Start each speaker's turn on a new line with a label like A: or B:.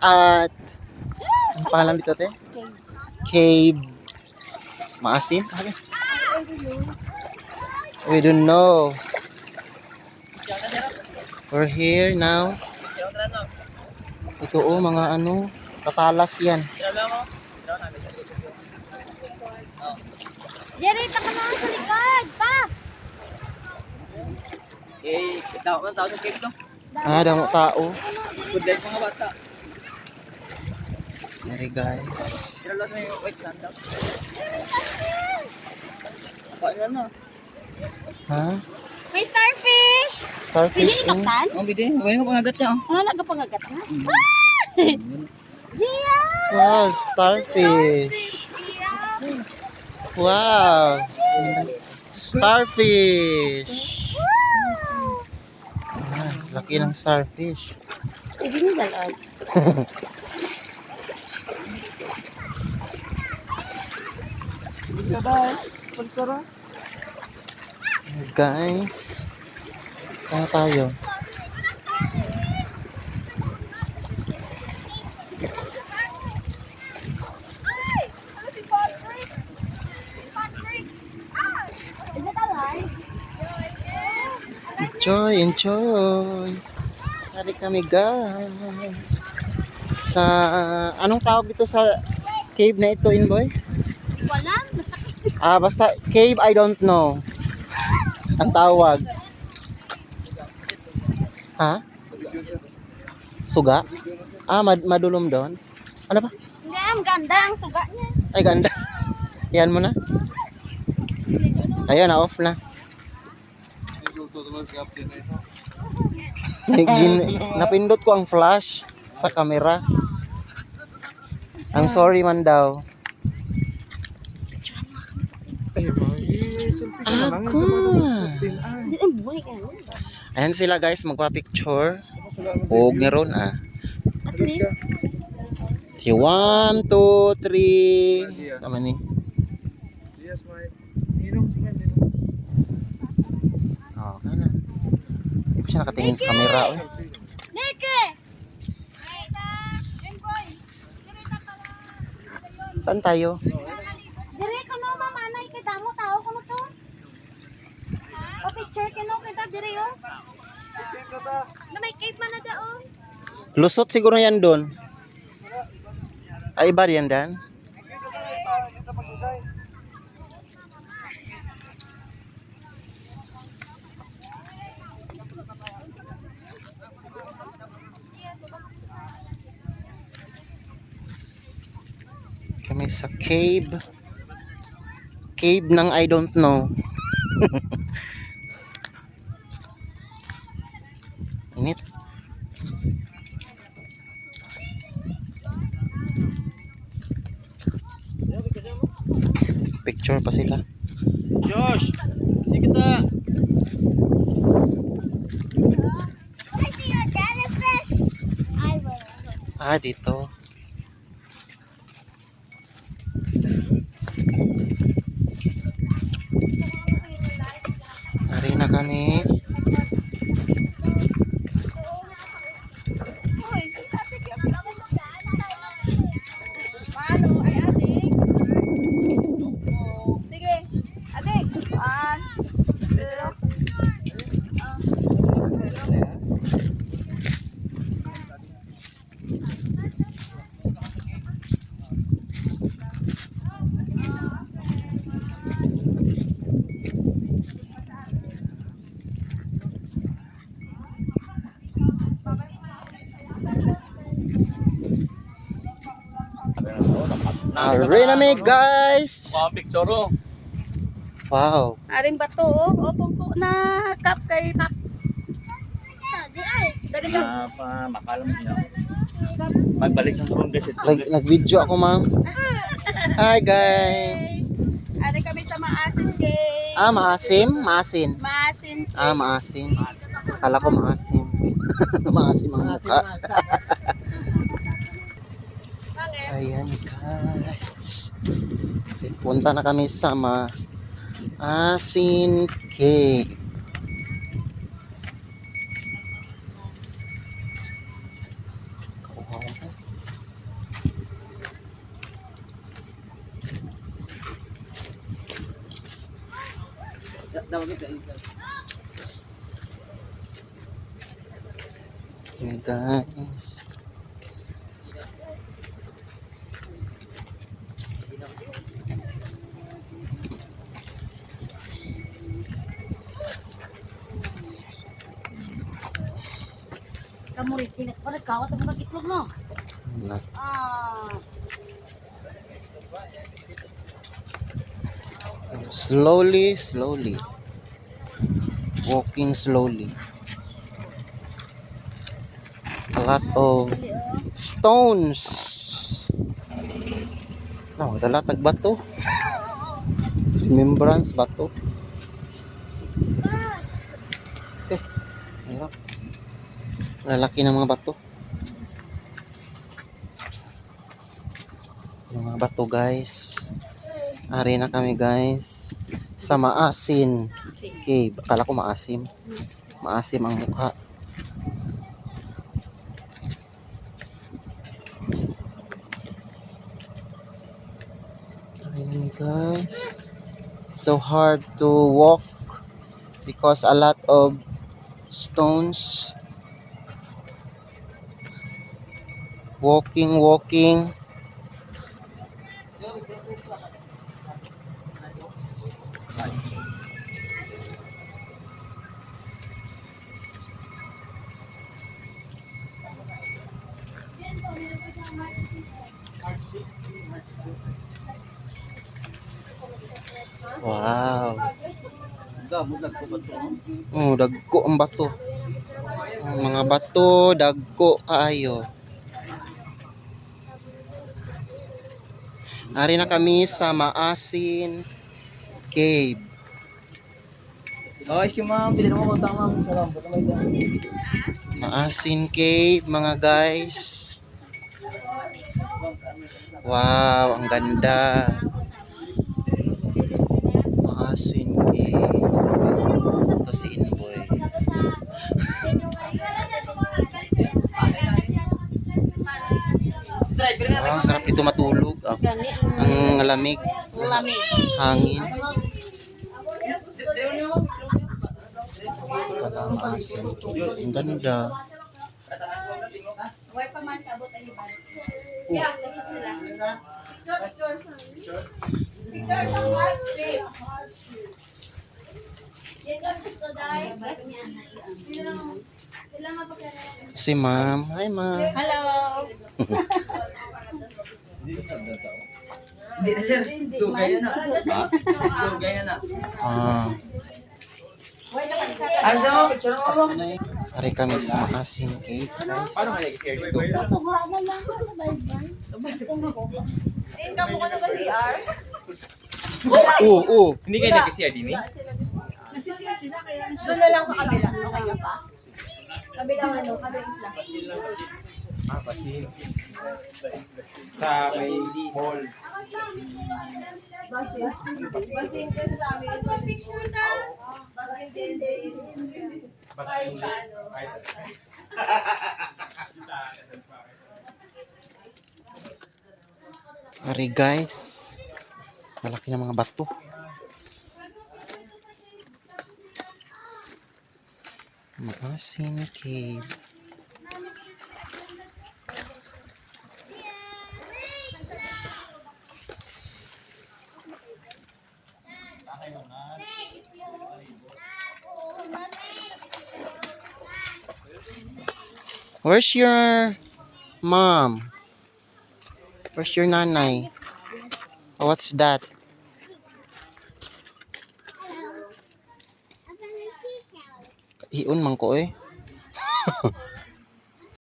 A: at ang pangalan dito, te? Cave. Maasim? We don't know. We're here now. Ito mga ano, tatalas yan.
B: Dirita ka na sa likod, pa!
C: Tao man tao sa cave to.
A: Damo tao.
C: Good life mga bata.
A: There guys.
C: Tira sa mga wait sandal. Paano na?
A: Ha?
B: May starfish!
A: Starfish.
B: Pili kaptan?
C: Ang bidin, wala nga pangagat niya.
B: Ano nagapangagat na? Yeah!
A: Wow, starfish. Wow. Starfish. Ah, laki ng starfish.
B: Pwede nyo galon.
A: Guys, saan tayo? Enjoy, enjoy. Hari kami guys. Sa anong tawag dito sa cave na ito, Inboy?
B: Wala, basta
A: Basta cave, I don't know. Ang tawag. Ha? Suga? Madulom doon. Ano ba?
B: hindi, ang ganda ang suga niya.
A: Ay, ganda. Yan mo na. Ayun, na-off na. Napindot ko ang flash sa camera. Ang sorry man daw. Ako.
B: Hindi, ang buhay ka.
A: Ayan sila guys, magpa-picture. Huwag ni Ron
B: At least,
A: 1, 2, 3. Sama ni. Okay na. Hindi ko siya nakatingin sa camera. Oh.
B: Nike!
A: Saan tayo?
B: Dire ko no, mamanay kay damo tao ko no to. Pa-picture kino kita dire yo. Na may cave man na daon.
A: Lusot siguro yan doon. Ay, iba yan dan. Kami sa cave. Cave ng I don't know. Init. Picture pa sila. Josh! Sige kita!
B: I see a jellyfish. I will.
A: Dito. Ari na kami.
B: Sige. Adik. 1.
A: Ari na mi guys.
C: Picture oh.
A: Wow.
B: Aring bato, opong ko na kap kay tap. Dari ka.
C: Makalam niya. Magbalik ng room guys.
A: Nag-video ako, ma'am. Hi guys.
B: Ari kami sa Maasin kay.
A: Maasim? Maasin.
B: Maasin.
A: Maasim. Akala ko maasim. Maasim ang mukha. Ayan guys. Punta na kami sa Maasin Cave. Hey guys.
B: Kamu rin sila. Parang kawat ang mga itlog, no?
A: Wala. Slowly, slowly. Walking slowly. A lot of stones. No, dala tag bato. Remembrance bato. Okay. Hirap. Lalaki ng mga bato. Yung mga bato guys. Ari na kami guys. Sa Maasin Cave. Akala ko maasim. Maasim ang mukha. Ayun guys. So hard to walk because a lot of stones. Walking. Wow. Oh, dagko ang bato. Ang mga bato, dagko kaayo. Ari na kami sa Maasin Cave.
C: Okay, ma'am. Pwede naman kontak, ma'am. Salamat.
A: Maasin Cave, mga guys. Wow, ang ganda. Maasin Cave. Ito si Inboy. Wow, sarap dito matulog. Ah,
B: Gani
A: ang lamig.
B: lamig.
A: Hangin. Maasin Cave. Ang ganda. Si ma'am. Hi ma'am.
B: Hello.
C: Hindi na, sir. Dugay na. Dugay na.
A: Ah,
C: Ano? Picture mo, ma'am.
A: ari kami sa Maasin Cave.
C: Paano kaya i-share dito?
B: Tingnan mo ko na ba CR?
A: Oo.
C: Hindi kayo nag-share din eh?
B: Doon na lang sa kabila. Okay ka pa? Kabilang isla.
C: Ah, pasin. Sa may hall.
B: Basin din sa amin. Picture na. Basin din.
C: Pasin.
A: Ari guys. Malaki ng mga bato. Maasin Cave. Where's your mom? Where's your nanay? Oh, what's that? Hiun man ko eh.